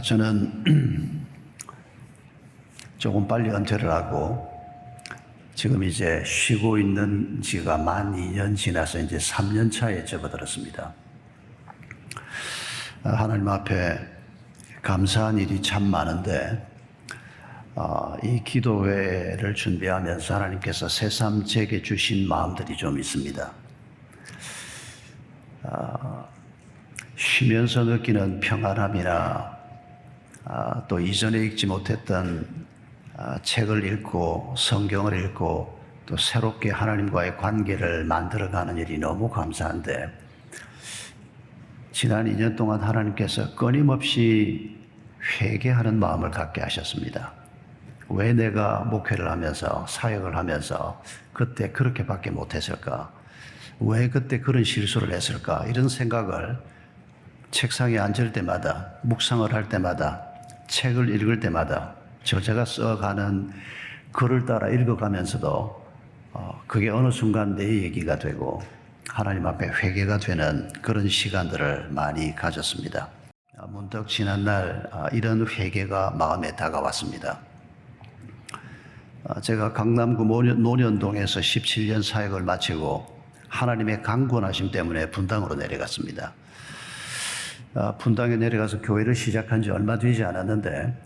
저는 조금 빨리 은퇴를 하고 지금 이제 쉬고 있는 지가 만 2년 지나서 이제 3년 차에 접어들었습니다. 하나님 앞에 감사한 일이 참 많은데 이 기도회를 준비하면서 하나님께서 새삼 제게 주신 마음들이 좀 있습니다. 쉬면서 느끼는 평안함이나 또 이전에 읽지 못했던 책을 읽고 성경을 읽고 또 새롭게 하나님과의 관계를 만들어가는 일이 너무 감사한데, 지난 2년 동안 하나님께서 끊임없이 회개하는 마음을 갖게 하셨습니다. 왜 내가 목회를 하면서 사역을 하면서 그때 그렇게밖에 못했을까? 왜 그때 그런 실수를 했을까? 이런 생각을 책상에 앉을 때마다, 묵상을 할 때마다, 책을 읽을 때마다 제가 써가는 글을 따라 읽어가면서도 그게 어느 순간 내 얘기가 되고 하나님 앞에 회개가 되는 그런 시간들을 많이 가졌습니다. 문득 지난날 이런 회개가 마음에 다가왔습니다. 제가 강남구 논현동에서 17년 사역을 마치고 하나님의 강권하심 때문에 분당으로 내려갔습니다. 분당에 내려가서 교회를 시작한 지 얼마 되지 않았는데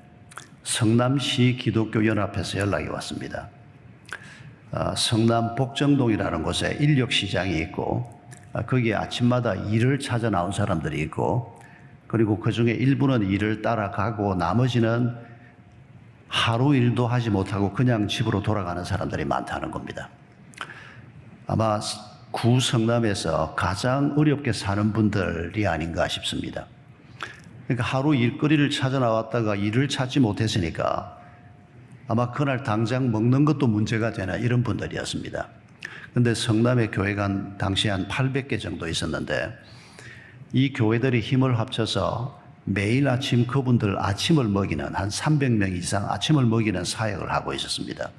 성남시 기독교연합회에서 연락이 왔습니다. 성남 복정동이라는 곳에 인력시장이 있고 거기에 아침마다 일을 찾아 나온 사람들이 있고, 그리고 그 중에 일부는 일을 따라가고 나머지는 하루 일도 하지 못하고 그냥 집으로 돌아가는 사람들이 많다는 겁니다. 아마 구 성남에서 가장 어렵게 사는 분들이 아닌가 싶습니다. 그러니까 하루 일거리를 찾아 나왔다가 일을 찾지 못했으니까 아마 그날 당장 먹는 것도 문제가 되는 이런 분들이었습니다. 그런데 성남에 교회가 당시 한 800개 정도 있었는데 이 교회들이 힘을 합쳐서 매일 아침 그분들 아침을 먹이는 한 300명 이상 아침을 먹이는 사역을 하고 있었습니다.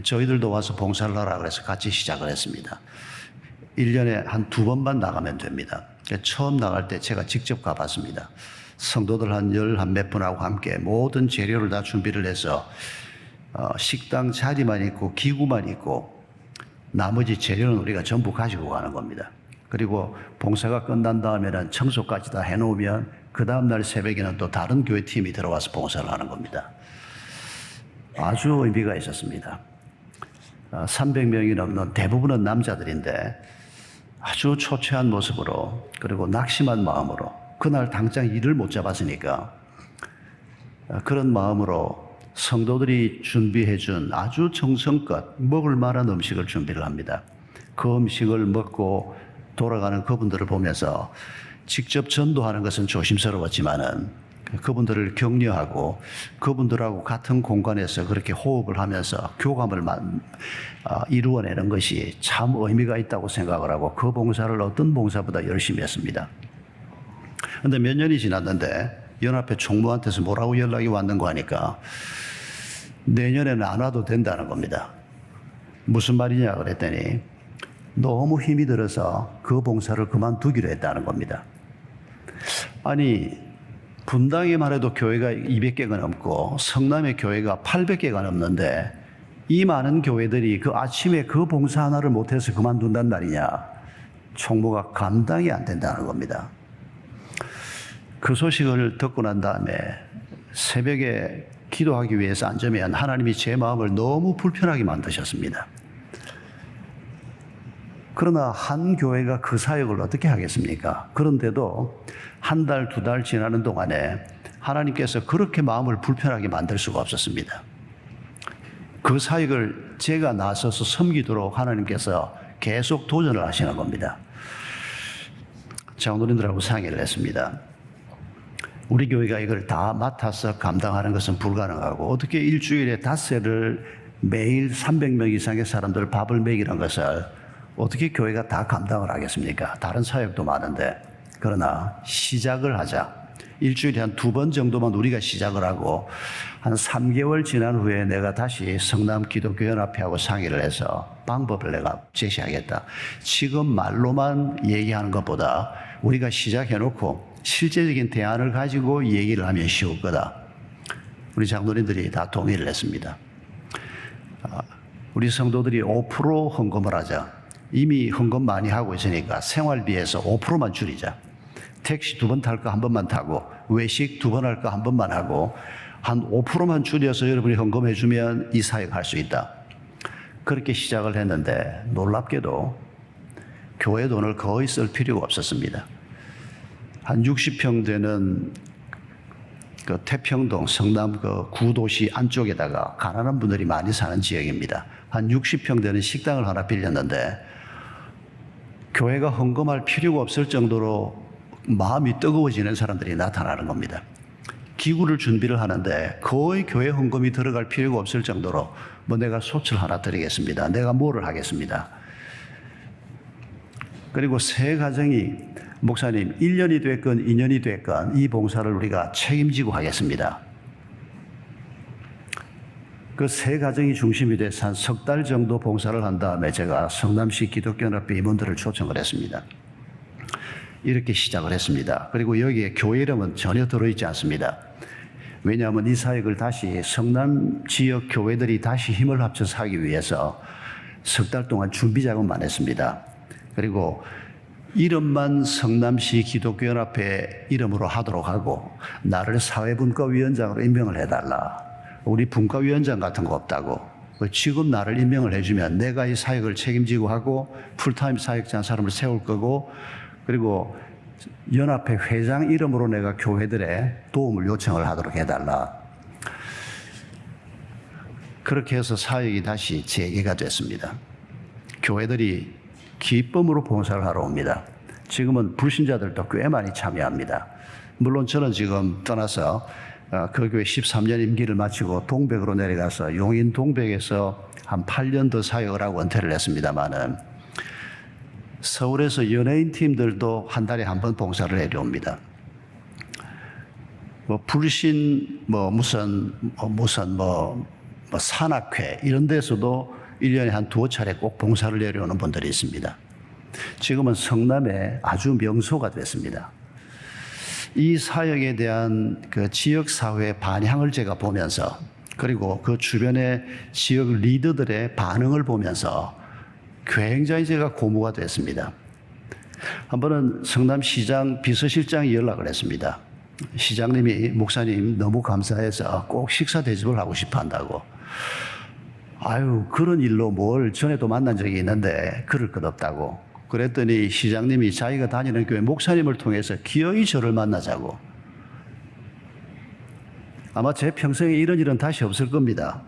저희들도 와서 봉사를 하라 그래서 같이 시작을 했습니다. 1년에 한 2번만 나가면 됩니다. 처음 나갈 때 제가 직접 가봤습니다. 성도들 한 몇 분하고 함께 모든 재료를 다 준비를 해서 식당 자리만 있고 기구만 있고 나머지 재료는 우리가 전부 가지고 가는 겁니다. 그리고 봉사가 끝난 다음에는 청소까지 다 해놓으면 그 다음날 새벽에는 또 다른 교회 팀이 들어와서 봉사를 하는 겁니다. 아주 의미가 있었습니다. 300명이 넘는 대부분은 남자들인데 아주 초췌한 모습으로, 그리고 낙심한 마음으로, 그날 당장 일을 못 잡았으니까 그런 마음으로 성도들이 준비해 준 아주 정성껏 먹을 만한 음식을 준비를 합니다. 그 음식을 먹고 돌아가는 그분들을 보면서 직접 전도하는 것은 조심스러웠지만은 그분들을 격려하고 그분들하고 같은 공간에서 그렇게 호흡을 하면서 교감을 이루어내는 것이 참 의미가 있다고 생각을 하고 그 봉사를 어떤 봉사보다 열심히 했습니다. 그런데 몇 년이 지났는데 연합회 총무한테서 뭐라고 연락이 왔는가 하니까 내년에는 안 와도 된다는 겁니다. 무슨 말이냐 그랬더니 너무 힘이 들어서 그 봉사를 그만두기로 했다는 겁니다. 아니, 분당에만 해도 교회가 200개가 넘고 성남의 교회가 800개가 넘는데 이 많은 교회들이 그 아침에 그 봉사 하나를 못해서 그만둔단 말이냐. 총무가 감당이 안 된다는 겁니다. 그 소식을 듣고 난 다음에 새벽에 기도하기 위해서 앉으면 하나님이 제 마음을 너무 불편하게 만드셨습니다. 그러나 한 교회가 그 사역을 어떻게 하겠습니까? 그런데도 한 달, 2달 지나는 동안에 하나님께서 그렇게 마음을 불편하게 만들 수가 없었습니다. 그 사역을 제가 나서서 섬기도록 하나님께서 계속 도전을 하시는 겁니다. 장로님들하고 상의를 했습니다. 우리 교회가 이걸 다 맡아서 감당하는 것은 불가능하고 어떻게 일주일에 닷새를 매일 300명 이상의 사람들 밥을 먹이는 것을 어떻게 교회가 다 감당을 하겠습니까? 다른 사역도 많은데. 그러나 시작을 하자. 일주일에 한 2번 정도만 우리가 시작을 하고 한 3개월 지난 후에 내가 다시 성남 기독교연합회하고 상의를 해서 방법을 내가 제시하겠다. 지금 말로만 얘기하는 것보다 우리가 시작해놓고 실제적인 대안을 가지고 얘기를 하면 쉬울 거다. 우리 장로님들이 다 동의를 했습니다. 우리 성도들이 5% 헌금을 하자. 이미 헌금 많이 하고 있으니까 생활비에서 5%만 줄이자. 택시 2번 탈 거 1번만 타고 외식 2번 할 거 1번만 하고 한 5%만 줄여서 여러분이 헌금해 주면 이 사역 할 수 있다. 그렇게 시작을 했는데 놀랍게도 교회 돈을 거의 쓸 필요가 없었습니다. 한 60평 되는 그 태평동 성남 그 구도시 안쪽에다가 가난한 분들이 많이 사는 지역입니다. 한 60평 되는 식당을 하나 빌렸는데 교회가 헌금할 필요가 없을 정도로 마음이 뜨거워지는 사람들이 나타나는 겁니다. 기구를 준비를 하는데 거의 교회 헌금이 들어갈 필요가 없을 정도로 뭐 내가 솥을 하나 드리겠습니다. 내가 뭐를 하겠습니다. 그리고 세 가정이 목사님 1년이 됐건 2년이 됐건 이 봉사를 우리가 책임지고 하겠습니다. 그 세 가정이 중심이 돼서 한 석 달 정도 봉사를 한 다음에 제가 성남시 기독교연합회 임원들을 초청을 했습니다. 이렇게 시작을 했습니다. 그리고 여기에 교회 이름은 전혀 들어있지 않습니다. 왜냐하면 이 사역을 다시 성남 지역 교회들이 다시 힘을 합쳐서 하기 위해서 석 달 동안 준비 작업만 했습니다. 그리고 이름만 성남시 기독교연합회 이름으로 하도록 하고 나를 사회분과위원장으로 임명을 해달라. 우리 분과위원장 같은 거 없다고. 지금 나를 임명을 해주면 내가 이 사역을 책임지고 하고 풀타임 사역자 한 사람을 세울 거고 그리고 연합회 회장 이름으로 내가 교회들의 도움을 요청을 하도록 해달라. 그렇게 해서 사역이 다시 재개가 됐습니다. 교회들이 기쁨으로 봉사를 하러 옵니다. 지금은 불신자들도 꽤 많이 참여합니다. 물론 저는 지금 떠나서 그 교회 13년 임기를 마치고 동백으로 내려가서 용인 동백에서 한 8년 더 사역을 하고 은퇴를 했습니다마는 서울에서 연예인 팀들도 한 달에 한 번 봉사를 내려옵니다. 뭐 불신 무슨 산악회 이런 데서도 1년에 한 2차례 꼭 봉사를 내려오는 분들이 있습니다. 지금은 성남에 아주 명소가 됐습니다. 이 사역에 대한 그 지역사회의 반향을 제가 보면서 그리고 그 주변의 지역 리더들의 반응을 보면서 굉장히 제가 고무가 됐습니다. 한 번은 성남시장 비서실장이 연락을 했습니다. 시장님이 목사님 너무 감사해서 꼭 식사 대접을 하고 싶어 한다고. 아유, 그런 일로 뭘 전에도 만난 적이 있는데 그럴 것 없다고. 그랬더니 시장님이 자기가 다니는 교회 목사님을 통해서 기어이 저를 만나자고. 아마 제 평생에 이런 일은 다시 없을 겁니다.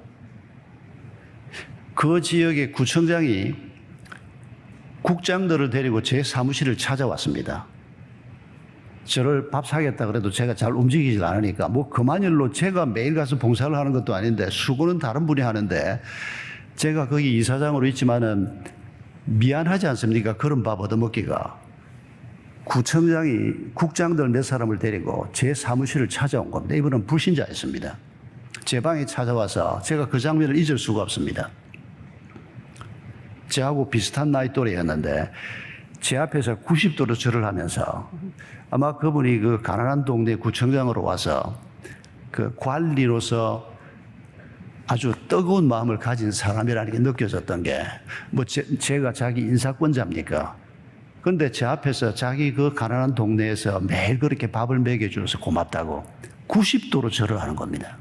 그 지역의 구청장이 국장들을 데리고 제 사무실을 찾아왔습니다. 저를 밥 사겠다 그래도 제가 잘 움직이지 않으니까 뭐 그만 일로 제가 매일 가서 봉사를 하는 것도 아닌데 수고는 다른 분이 하는데 제가 거기 이사장으로 있지만은 미안하지 않습니까? 그런 밥 얻어먹기가. 구청장이 국장들 몇 사람을 데리고 제 사무실을 찾아온 겁니다. 이분은 불신자였습니다. 제 방에 찾아와서 제가 그 장면을 잊을 수가 없습니다. 저하고 비슷한 나이 또래였는데 제 앞에서 90도로 절을 하면서 아마 그분이 그 가난한 동네 구청장으로 와서 그 관리로서 아주 뜨거운 마음을 가진 사람이라는 게 느껴졌던 게 뭐 제가 자기 인사권자입니까? 그런데 제 앞에서 자기 그 가난한 동네에서 매일 그렇게 밥을 먹여줘서 고맙다고 90도로 절을 하는 겁니다.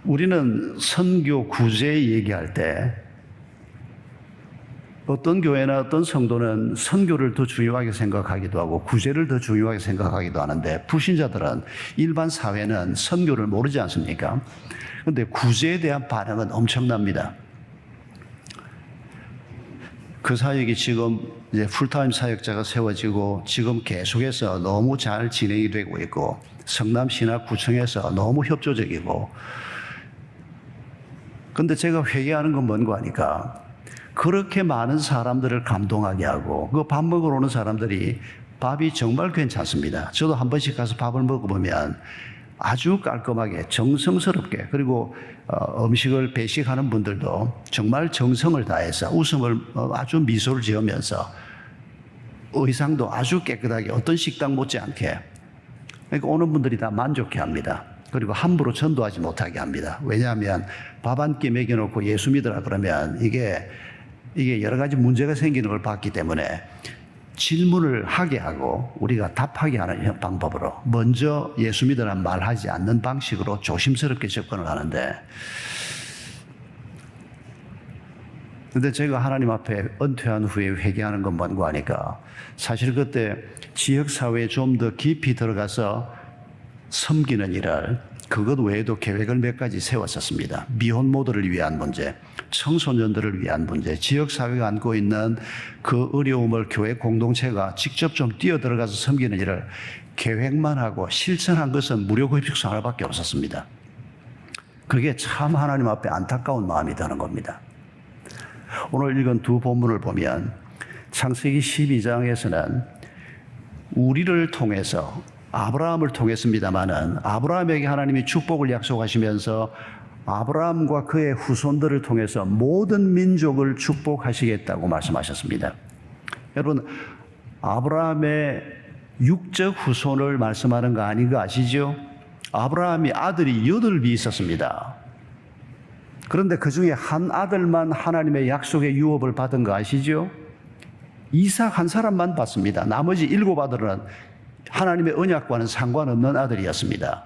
우리는 선교 구제 얘기할 때 어떤 교회나 어떤 성도는 선교를 더 중요하게 생각하기도 하고 구제를 더 중요하게 생각하기도 하는데 불신자들은 일반 사회는 선교를 모르지 않습니까? 그런데 구제에 대한 반응은 엄청납니다. 그 사역이 지금 이제 풀타임 사역자가 세워지고 지금 계속해서 너무 잘 진행이 되고 있고 성남시나구청에서 너무 협조적이고 근데 제가 회개하는 건 뭔가 하니까 그렇게 많은 사람들을 감동하게 하고 그 밥 먹으러 오는 사람들이 밥이 정말 괜찮습니다. 저도 한 번씩 가서 밥을 먹어보면 아주 깔끔하게 정성스럽게, 그리고 음식을 배식하는 분들도 정말 정성을 다해서 웃음을 아주 미소를 지으면서 의상도 아주 깨끗하게 어떤 식당 못지않게, 그러니까 오는 분들이 다 만족해 합니다. 그리고 함부로 전도하지 못하게 합니다. 왜냐하면 밥 한 끼 먹여놓고 예수 믿으라 그러면 이게 여러 가지 문제가 생기는 걸 봤기 때문에 질문을 하게 하고 우리가 답하게 하는 방법으로 먼저 예수 믿으란 말하지 않는 방식으로 조심스럽게 접근을 하는데, 근데 제가 하나님 앞에 은퇴한 후에 회개하는 건 뭔가 하니까 사실 그때 지역사회에 좀 더 깊이 들어가서 섬기는 일을, 그것 외에도 계획을 몇 가지 세웠었습니다. 미혼모들을 위한 문제, 청소년들을 위한 문제, 지역사회가 안고 있는 그 어려움을 교회 공동체가 직접 좀 뛰어들어가서 섬기는 일을 계획만 하고 실천한 것은 무료급식소 하나밖에 없었습니다. 그게 참 하나님 앞에 안타까운 마음이 드는 겁니다. 오늘 읽은 두 본문을 보면 창세기 12장에서는 우리를 통해서, 아브라함을 통했습니다마는 아브라함에게 하나님이 축복을 약속하시면서 아브라함과 그의 후손들을 통해서 모든 민족을 축복하시겠다고 말씀하셨습니다. 여러분, 아브라함의 육적 후손을 말씀하는 거 아닌 거 아시죠? 아브라함이 아들이 8이 있었습니다. 그런데 그 중에 한 아들만 하나님의 약속의 유업을 받은 거 아시죠? 이삭 한 사람만 받습니다. 나머지 7 아들은 하나님의 언약과는 상관없는 아들이었습니다.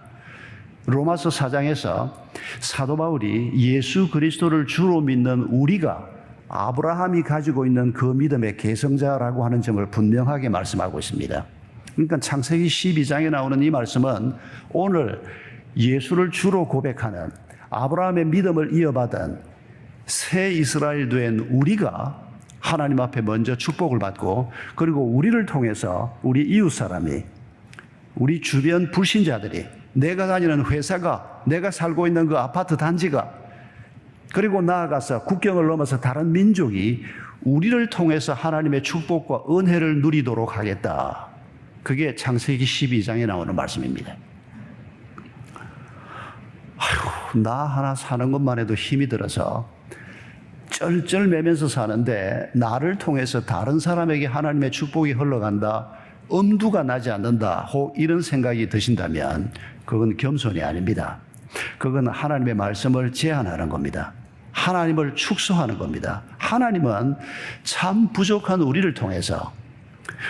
로마서 4장에서 사도 바울이 예수 그리스도를 주로 믿는 우리가 아브라함이 가지고 있는 그 믿음의 계승자라고 하는 점을 분명하게 말씀하고 있습니다. 그러니까 창세기 12장에 나오는 이 말씀은 오늘 예수를 주로 고백하는 아브라함의 믿음을 이어받은 새 이스라엘 된 우리가 하나님 앞에 먼저 축복을 받고, 그리고 우리를 통해서 우리 이웃 사람이, 우리 주변 불신자들이, 내가 다니는 회사가, 내가 살고 있는 그 아파트 단지가, 그리고 나아가서 국경을 넘어서 다른 민족이 우리를 통해서 하나님의 축복과 은혜를 누리도록 하겠다. 그게 창세기 12장에 나오는 말씀입니다. 아휴, 나 하나 사는 것만 해도 힘이 들어서 쩔쩔매면서 사는데 나를 통해서 다른 사람에게 하나님의 축복이 흘러간다, 엄두가 나지 않는다, 혹 이런 생각이 드신다면 그건 겸손이 아닙니다. 그건 하나님의 말씀을 제한하는 겁니다. 하나님을 축소하는 겁니다. 하나님은 참 부족한 우리를 통해서,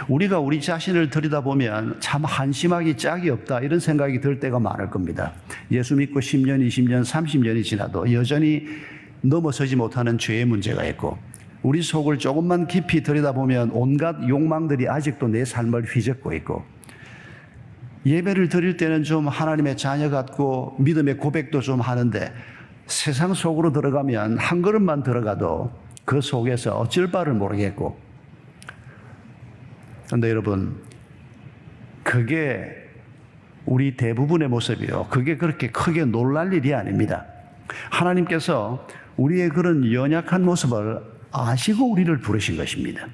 우리가 우리 자신을 들여다보면 참 한심하기 짝이 없다, 이런 생각이 들 때가 많을 겁니다. 예수 믿고 10년, 20년, 30년이 지나도 여전히 넘어서지 못하는 죄의 문제가 있고, 우리 속을 조금만 깊이 들여다보면 온갖 욕망들이 아직도 내 삶을 휘젓고 있고, 예배를 드릴 때는 좀 하나님의 자녀 같고 믿음의 고백도 좀 하는데 세상 속으로 들어가면 한 걸음만 들어가도 그 속에서 어쩔 바를 모르겠고, 그런데 여러분, 그게 우리 대부분의 모습이요, 그게 그렇게 크게 놀랄 일이 아닙니다. 하나님께서 우리의 그런 연약한 모습을 아시고 우리를 부르신 것입니다.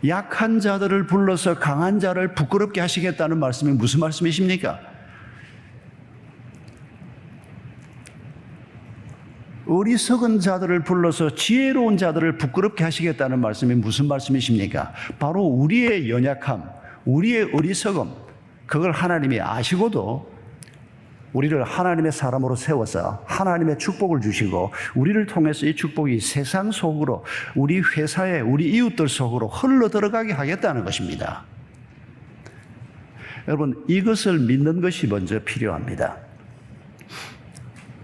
약한 자들을 불러서 강한 자를 부끄럽게 하시겠다는 말씀이 무슨 말씀이십니까? 어리석은 자들을 불러서 지혜로운 자들을 부끄럽게 하시겠다는 말씀이 무슨 말씀이십니까? 바로 우리의 연약함, 우리의 어리석음, 그걸 하나님이 아시고도 우리를 하나님의 사람으로 세워서 하나님의 축복을 주시고, 우리를 통해서 이 축복이 세상 속으로, 우리 회사에, 우리 이웃들 속으로 흘러 들어가게 하겠다는 것입니다. 여러분, 이것을 믿는 것이 먼저 필요합니다.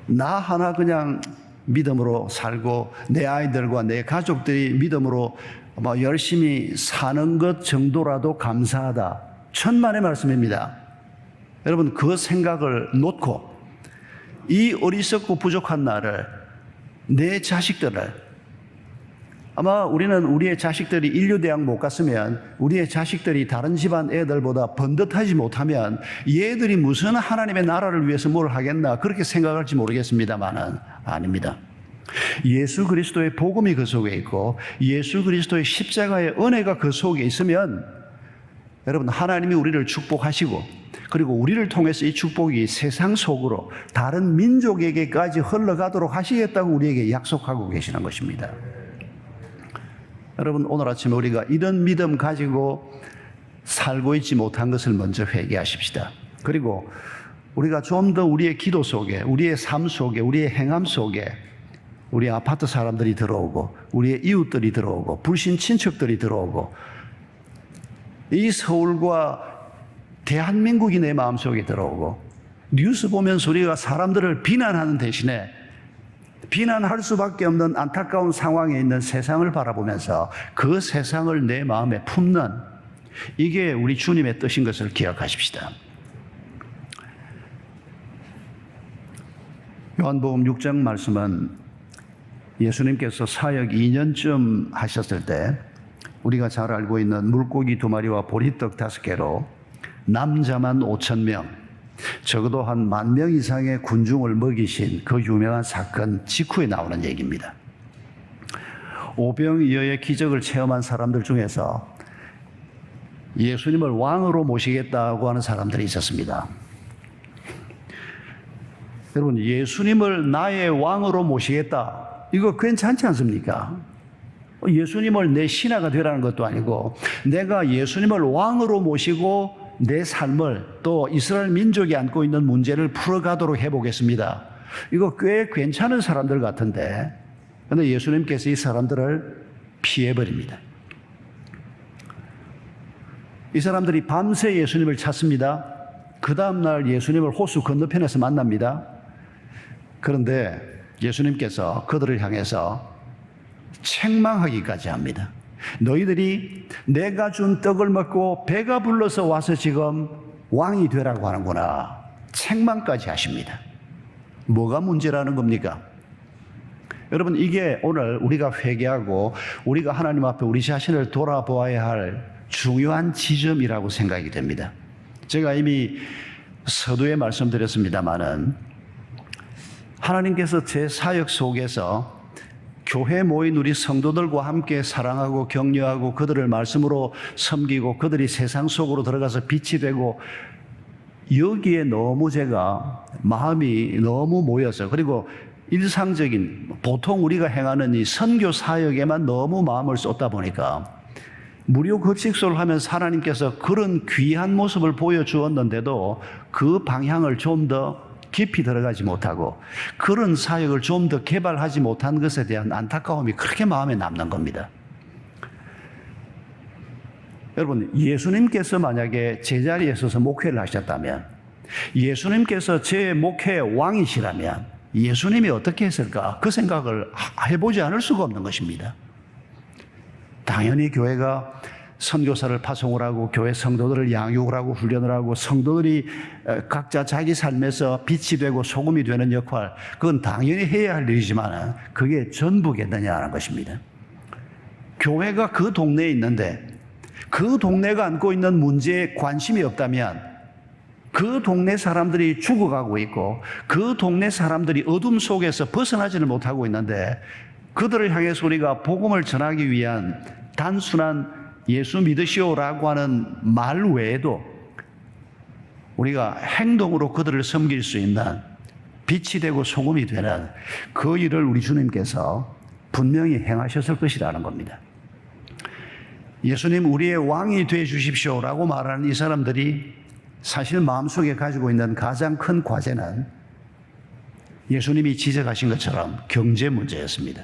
나 하나 그냥 믿음으로 살고 내 아이들과 내 가족들이 믿음으로 열심히 사는 것 정도라도 감사하다, 천만의 말씀입니다. 여러분, 그 생각을 놓고 이 어리석고 부족한 나를, 내 자식들을, 아마 우리는 우리의 자식들이 인류대학 못 갔으면, 우리의 자식들이 다른 집안 애들보다 번듯하지 못하면 얘들이 무슨 하나님의 나라를 위해서 뭘 하겠나, 그렇게 생각할지 모르겠습니다만은 아닙니다. 예수 그리스도의 복음이 그 속에 있고 예수 그리스도의 십자가의 은혜가 그 속에 있으면 여러분, 하나님이 우리를 축복하시고, 그리고 우리를 통해서 이 축복이 세상 속으로 다른 민족에게까지 흘러가도록 하시겠다고 우리에게 약속하고 계시는 것입니다. 여러분, 오늘 아침에 우리가 이런 믿음 가지고 살고 있지 못한 것을 먼저 회개하십시다. 그리고 우리가 좀 더 우리의 기도 속에, 우리의 삶 속에, 우리의 행함 속에 우리 아파트 사람들이 들어오고, 우리의 이웃들이 들어오고, 불신 친척들이 들어오고, 이 서울과 대한민국이 내 마음속에 들어오고, 뉴스 보면서 우리가 사람들을 비난하는 대신에 비난할 수밖에 없는 안타까운 상황에 있는 세상을 바라보면서 그 세상을 내 마음에 품는, 이게 우리 주님의 뜻인 것을 기억하십시다. 요한복음 6장 말씀은 예수님께서 사역 2년쯤 하셨을 때 우리가 잘 알고 있는 물고기 2마리와 보리떡 5개로 남자만 5,000명, 적어도 한 10,000명 이상의 군중을 먹이신 그 유명한 사건 직후에 나오는 얘기입니다. 오병이어의 기적을 체험한 사람들 중에서 예수님을 왕으로 모시겠다고 하는 사람들이 있었습니다. 여러분, 예수님을 나의 왕으로 모시겠다, 이거 괜찮지 않습니까? 예수님을 내 신하가 되라는 것도 아니고, 내가 예수님을 왕으로 모시고 내 삶을, 또 이스라엘 민족이 안고 있는 문제를 풀어가도록 해보겠습니다. 이거 꽤 괜찮은 사람들 같은데, 그런데 예수님께서 이 사람들을 피해버립니다. 이 사람들이 밤새 예수님을 찾습니다. 그 다음날 예수님을 호수 건너편에서 만납니다. 그런데 예수님께서 그들을 향해서 책망하기까지 합니다. 너희들이 내가 준 떡을 먹고 배가 불러서 와서 지금 왕이 되라고 하는구나. 책망까지 하십니다. 뭐가 문제라는 겁니까? 여러분, 이게 오늘 우리가 회개하고 우리가 하나님 앞에 우리 자신을 돌아보아야 할 중요한 지점이라고 생각이 됩니다. 제가 이미 서두에 말씀드렸습니다마는 하나님께서 제 사역 속에서 교회 모인 우리 성도들과 함께 사랑하고 격려하고 그들을 말씀으로 섬기고 그들이 세상 속으로 들어가서 빛이 되고, 여기에 너무 제가 마음이 너무 모여서, 그리고 일상적인 보통 우리가 행하는 이 선교 사역에만 너무 마음을 쏟다 보니까 무료 급식소를 하면서 하나님께서 그런 귀한 모습을 보여주었는데도 그 방향을 좀 더 깊이 들어가지 못하고 그런 사역을 좀 더 개발하지 못한 것에 대한 안타까움이 그렇게 마음에 남는 겁니다. 여러분, 예수님께서 만약에 제자리에 서서 목회를 하셨다면, 예수님께서 제 목회의 왕이시라면 예수님이 어떻게 했을까? 그 생각을 해보지 않을 수가 없는 것입니다. 당연히 교회가 선교사를 파송을 하고 교회 성도들을 양육을 하고 훈련을 하고 성도들이 각자 자기 삶에서 빛이 되고 소금이 되는 역할, 그건 당연히 해야 할 일이지만 그게 전부겠느냐는 것입니다. 교회가 그 동네에 있는데 그 동네가 안고 있는 문제에 관심이 없다면, 그 동네 사람들이 죽어가고 있고 그 동네 사람들이 어둠 속에서 벗어나지를 못하고 있는데, 그들을 향해서 우리가 복음을 전하기 위한 단순한 예수 믿으시오라고 하는 말 외에도 우리가 행동으로 그들을 섬길 수 있는 빛이 되고 소금이 되는 그 일을 우리 주님께서 분명히 행하셨을 것이라는 겁니다. 예수님 우리의 왕이 되어 주십시오라고 말하는 이 사람들이 사실 마음속에 가지고 있는 가장 큰 과제는 예수님이 지적하신 것처럼 경제 문제였습니다.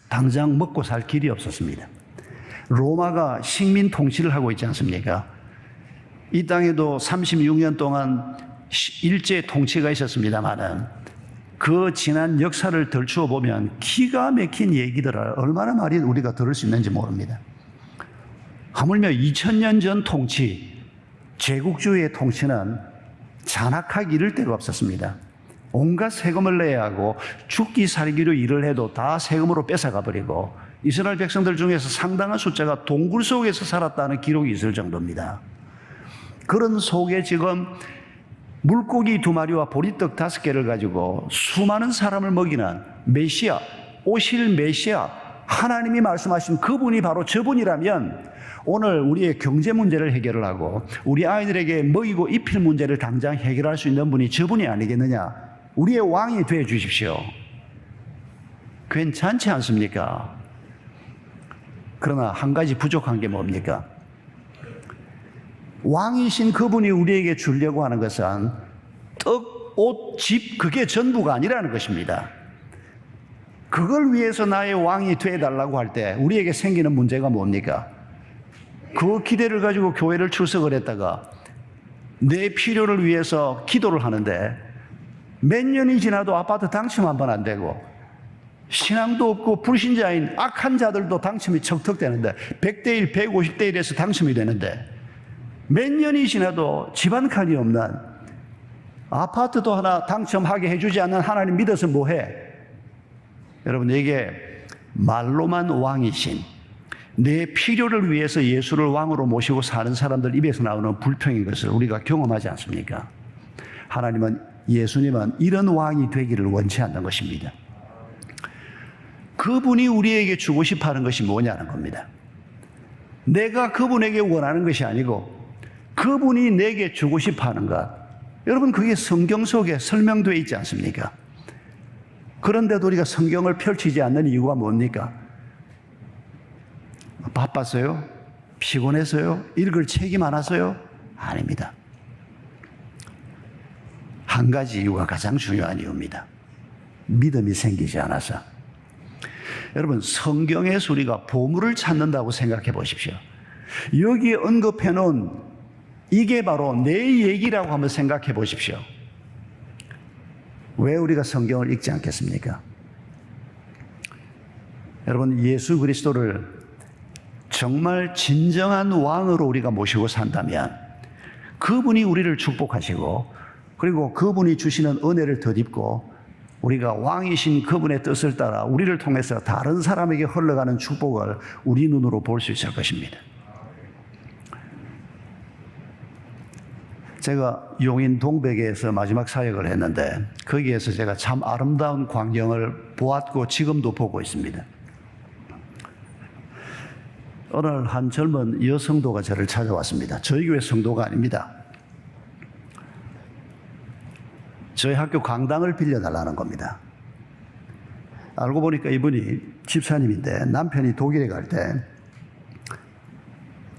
당장 먹고 살 길이 없었습니다. 로마가 식민 통치를 하고 있지 않습니까? 이 땅에도 36년 동안 일제 통치가 있었습니다만은 그 지난 역사를 덜추어 보면 기가 막힌 얘기들을 얼마나 많이 우리가 들을 수 있는지 모릅니다. 하물며 2000년 전 통치, 제국주의의 통치는 잔악하기 이를 데가 없었습니다. 온갖 세금을 내야 하고 죽기 살기로 일을 해도 다 세금으로 뺏어가 버리고, 이스라엘 백성들 중에서 상당한 숫자가 동굴 속에서 살았다는 기록이 있을 정도입니다. 그런 속에 지금 물고기 2마리와 보리떡 5개를 가지고 수많은 사람을 먹이는 메시아, 오실 메시아, 하나님이 말씀하신 그분이 바로 저분이라면 오늘 우리의 경제 문제를 해결을 하고 우리 아이들에게 먹이고 입힐 문제를 당장 해결할 수 있는 분이 저분이 아니겠느냐. 우리의 왕이 되어 주십시오. 괜찮지 않습니까? 그러나 한 가지 부족한 게 뭡니까? 왕이신 그분이 우리에게 주려고 하는 것은 떡, 옷, 집, 그게 전부가 아니라는 것입니다. 그걸 위해서 나의 왕이 되어달라고 할 때 우리에게 생기는 문제가 뭡니까? 그 기대를 가지고 교회를 출석을 했다가 내 필요를 위해서 기도를 하는데 몇 년이 지나도 아파트 당첨 한 번 안 되고 신앙도 없고 불신자인 악한 자들도 당첨이 척척되는데 100대 1, 150대 1에서 당첨이 되는데 몇 년이 지나도 집 한 칸이 없는 아파트도 하나 당첨하게 해주지 않는 하나님 믿어서 뭐해? 여러분, 이게 말로만 왕이신 내 필요를 위해서 예수를 왕으로 모시고 사는 사람들 입에서 나오는 불평인 것을 우리가 경험하지 않습니까? 하나님은, 예수님은 이런 왕이 되기를 원치 않는 것입니다. 그분이 우리에게 주고 싶어 하는 것이 뭐냐는 겁니다. 내가 그분에게 원하는 것이 아니고 그분이 내게 주고 싶어 하는 것. 여러분, 그게 성경 속에 설명되어 있지 않습니까? 그런데도 우리가 성경을 펼치지 않는 이유가 뭡니까? 바빴어요? 피곤해서요? 읽을 책이 많아서요? 아닙니다. 한 가지 이유가 가장 중요한 이유입니다. 믿음이 생기지 않아서. 여러분, 성경에서 우리가 보물을 찾는다고 생각해 보십시오. 여기에 언급해 놓은 이게 바로 내 얘기라고 한번 생각해 보십시오. 왜 우리가 성경을 읽지 않겠습니까? 여러분, 예수 그리스도를 정말 진정한 왕으로 우리가 모시고 산다면 그분이 우리를 축복하시고 그리고 그분이 주시는 은혜를 덧입고 우리가 왕이신 그분의 뜻을 따라 우리를 통해서 다른 사람에게 흘러가는 축복을 우리 눈으로 볼 수 있을 것입니다. 제가 용인 동백에서 마지막 사역을 했는데 거기에서 제가 참 아름다운 광경을 보았고 지금도 보고 있습니다. 오늘 한 젊은 여성도가 저를 찾아왔습니다. 저희 교회 성도가 아닙니다. 저희 학교 강당을 빌려달라는 겁니다. 알고 보니까 이분이 집사님인데 남편이 독일에 갈 때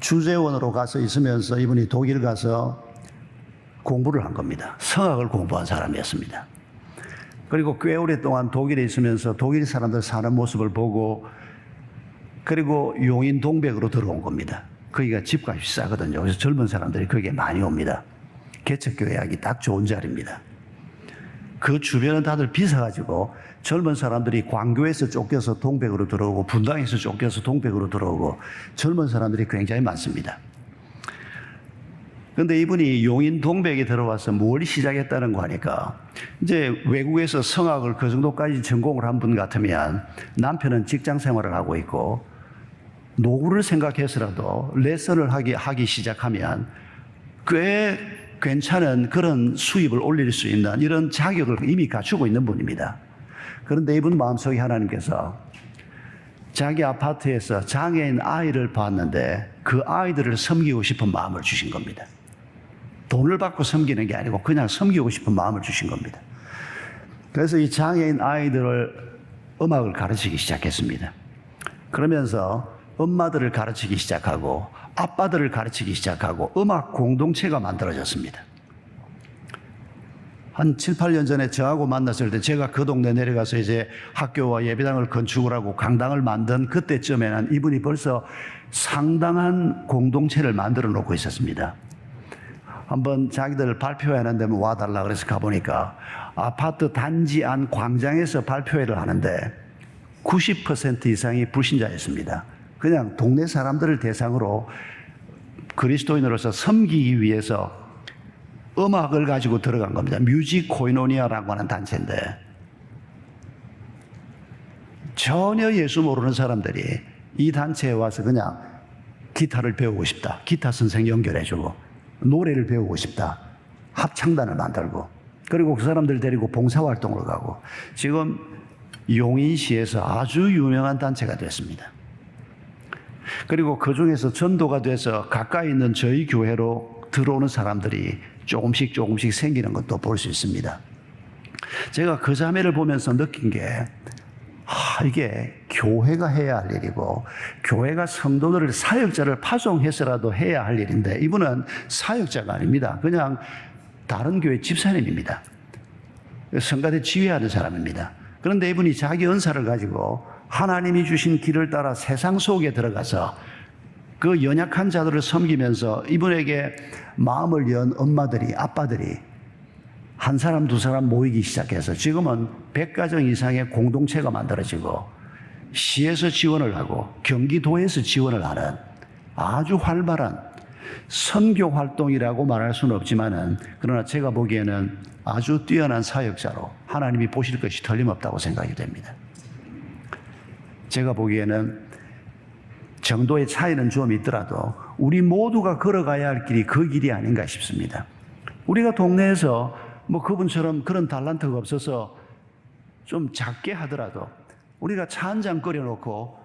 주재원으로 가서 있으면서 이분이 독일 가서 공부를 한 겁니다. 성악을 공부한 사람이었습니다. 그리고 꽤 오랫동안 독일에 있으면서 독일 사람들 사는 모습을 보고 그리고 용인 동백으로 들어온 겁니다. 거기가 집값이 싸거든요. 그래서 젊은 사람들이 거기에 많이 옵니다. 개척교회 하기 딱 좋은 자리입니다. 그 주변은 다들 비싸가지고 젊은 사람들이 광교에서 쫓겨서 동백으로 들어오고 분당에서 쫓겨서 동백으로 들어오고 젊은 사람들이 굉장히 많습니다. 그런데 이분이 용인 동백에 들어와서 뭘 시작했다는 거 하니까 이제 외국에서 성악을 그 정도까지 전공을 한 분 같으면 남편은 직장 생활을 하고 있고 노후를 생각해서라도 레슨을 하기 시작하면 꽤 괜찮은 그런 수입을 올릴 수 있는 이런 자격을 이미 갖추고 있는 분입니다. 그런데 이분 마음속에 하나님께서 자기 아파트에서 장애인 아이를 봤는데 그 아이들을 섬기고 싶은 마음을 주신 겁니다. 돈을 받고 섬기는 게 아니고 그냥 섬기고 싶은 마음을 주신 겁니다. 그래서 이 장애인 아이들을 음악을 가르치기 시작했습니다. 그러면서 엄마들을 가르치기 시작하고 아빠들을 가르치기 시작하고 음악 공동체가 만들어졌습니다. 한 7, 8년 전에 저하고 만났을 때 제가 그 동네 내려가서 이제 학교와 예배당을 건축을 하고 강당을 만든 그때쯤에는 이분이 벌써 상당한 공동체를 만들어 놓고 있었습니다. 한번 자기들 발표회하는 데면 와달라 그래서 가보니까 아파트 단지 안 광장에서 발표회를 하는데 90% 이상이 불신자였습니다. 그냥 동네 사람들을 대상으로 그리스도인으로서 섬기기 위해서 음악을 가지고 들어간 겁니다. 뮤직 코이노니아라고 하는 단체인데 전혀 예수 모르는 사람들이 이 단체에 와서 그냥 기타를 배우고 싶다. 기타 선생 연결해주고 노래를 배우고 싶다. 합창단을 만들고 그리고 그 사람들 데리고 봉사활동을 가고 지금 용인시에서 아주 유명한 단체가 됐습니다. 그리고 그 중에서 전도가 돼서 가까이 있는 저희 교회로 들어오는 사람들이 조금씩 생기는 것도 볼 수 있습니다. 제가 그 자매를 보면서 느낀 게 이게 교회가 해야 할 일이고 교회가 성도들을 사역자를 파송해서라도 해야 할 일인데 이분은 사역자가 아닙니다. 그냥 다른 교회 집사님입니다. 성가대 지휘하는 사람입니다. 그런데 이분이 자기 은사를 가지고 하나님이 주신 길을 따라 세상 속에 들어가서 그 연약한 자들을 섬기면서 이분에게 마음을 연 엄마들이, 아빠들이 한 사람, 두 사람 모이기 시작해서 지금은 100가정 이상의 공동체가 만들어지고 시에서 지원을 하고 경기도에서 지원을 하는 아주 활발한 선교 활동이라고 말할 수는 없지만은 그러나 제가 보기에는 아주 뛰어난 사역자로 하나님이 보실 것이 틀림없다고 생각이 됩니다. 제가 보기에는 정도의 차이는 좀 있더라도 우리 모두가 걸어가야 할 길이 그 길이 아닌가 싶습니다. 우리가 동네에서 그분처럼 그런 달란트가 없어서 좀 작게 하더라도 우리가 차 한 잔 끓여놓고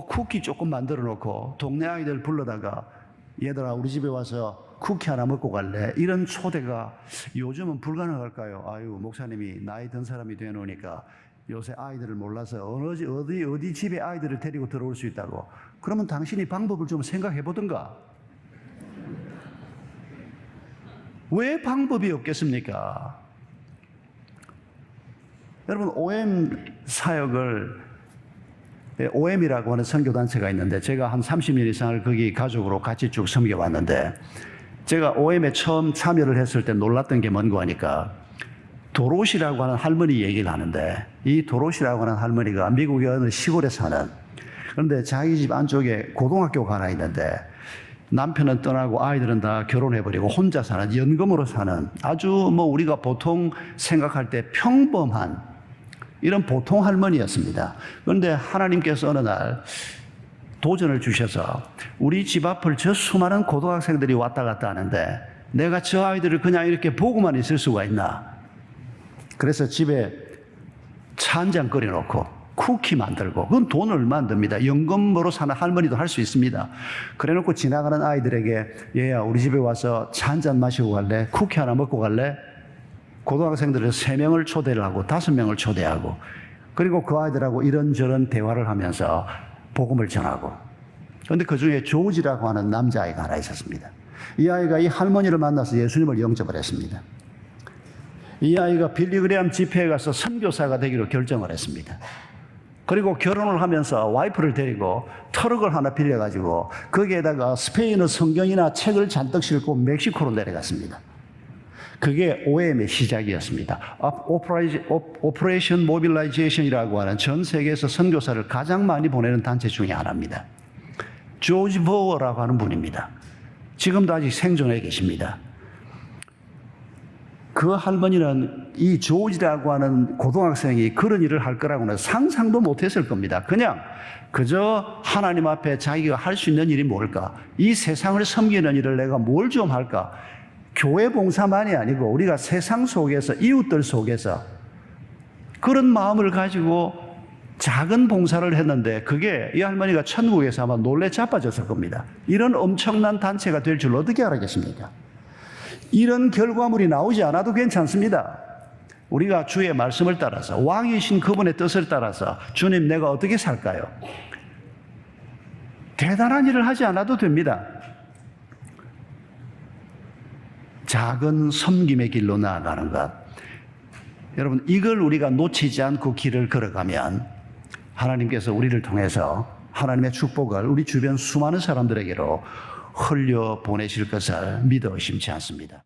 쿠키 조금 만들어 놓고 동네 아이들 불러다가 얘들아 우리 집에 와서 쿠키 하나 먹고 갈래? 이런 초대가 요즘은 불가능할까요? 아유, 목사님이 나이 든 사람이 되놓으니까 요새 아이들을 몰라서 어디 집에 아이들을 데리고 들어올 수 있다고. 그러면 당신이 방법을 좀 생각해 보든가. 왜 방법이 없겠습니까? 여러분, OM 사역을, OM이라고 하는 선교단체가 있는데 제가 한 30년 이상을 거기 가족으로 같이 쭉 섬겨왔는데 제가 OM에 처음 참여를 했을 때 놀랐던 게 뭔가 하니까 도로시라고 하는 할머니 얘기를 하는데 이 도로시라고 하는 할머니가 미국의 어느 시골에 사는, 그런데 자기 집 안쪽에 고등학교가 하나 있는데 남편은 떠나고 아이들은 다 결혼해버리고 혼자 사는, 연금으로 사는 아주 우리가 보통 생각할 때 평범한 이런 보통 할머니였습니다. 그런데 하나님께서 어느 날 도전을 주셔서 우리 집 앞을 저 수많은 고등학생들이 왔다 갔다 하는데 내가 저 아이들을 그냥 이렇게 보고만 있을 수가 있나? 그래서 집에 차 한 잔 끓여놓고 쿠키 만들고, 그건 돈 얼마 안 듭니다. 연금으로 사는 할머니도 할 수 있습니다. 그래 놓고 지나가는 아이들에게 얘야 우리 집에 와서 차 한 잔 마시고 갈래? 쿠키 하나 먹고 갈래? 고등학생들을 3명을 초대를 하고 5명을 초대하고 그리고 그 아이들하고 이런저런 대화를 하면서 복음을 전하고, 그런데 그 중에 조지라고 하는 남자아이가 하나 있었습니다. 이 아이가 이 할머니를 만나서 예수님을 영접을 했습니다. 이 아이가 빌리그레암 집회에 가서 선교사가 되기로 결정을 했습니다. 그리고 결혼을 하면서 와이프를 데리고 트럭을 하나 빌려가지고 거기에다가 스페인어 성경이나 책을 잔뜩 싣고 멕시코로 내려갔습니다. 그게 OM의 시작이었습니다. 오퍼레이션 모빌라이제이션이라고 하는 전 세계에서 선교사를 가장 많이 보내는 단체 중에 하나입니다. 조지 버워라고 하는 분입니다. 지금도 아직 생존해 계십니다. 그 할머니는 이 조지라고 하는 고등학생이 그런 일을 할 거라고는 상상도 못했을 겁니다. 그냥 그저 하나님 앞에 자기가 할 수 있는 일이 뭘까? 이 세상을 섬기는 일을 내가 뭘 좀 할까? 교회 봉사만이 아니고 우리가 세상 속에서, 이웃들 속에서 그런 마음을 가지고 작은 봉사를 했는데 그게 이 할머니가 천국에서 아마 놀래 자빠졌을 겁니다. 이런 엄청난 단체가 될 줄 어떻게 알았겠습니까? 이런 결과물이 나오지 않아도 괜찮습니다. 우리가 주의 말씀을 따라서, 왕이신 그분의 뜻을 따라서 주님 내가 어떻게 살까요? 대단한 일을 하지 않아도 됩니다. 작은 섬김의 길로 나아가는 것. 여러분, 이걸 우리가 놓치지 않고 길을 걸어가면 하나님께서 우리를 통해서 하나님의 축복을 우리 주변 수많은 사람들에게로 흘려 보내실 것을 믿어 의심치 않습니다.